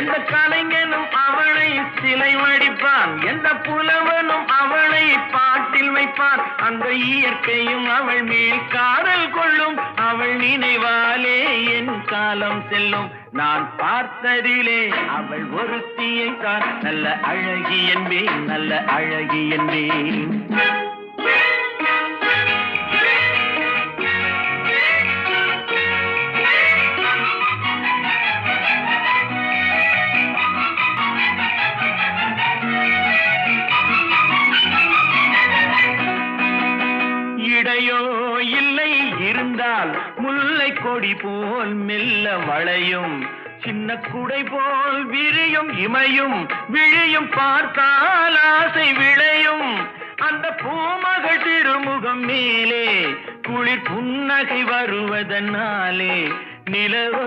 எந்த கலைஞனும் அவளை சிலை வடிப்பான், எந்த புலவனும் அவளை பாட்டில் வைப்பான். அந்த இயற்கையும் அவள் மேல் காதல் கொள்ளும், அவள் நினைவாலே என் காலம் செல்லும். நான் பார்த்ததிலே அவள் ஒருத்தியை தான் நல்ல அழகி என்பேன், நல்ல அழகி என்பேன். இடையோ இல்லை இருந்தால் முல்லை கொடி போல் மெல்ல வளையும், சின்ன குடை போல் விரியும் இமையும் விழியும் பார்த்தால் ஆசை விளையும். அந்த பூமகள் திருமுகம் மேலே குளிர் புன்னகை வருவதனாலே நிலவு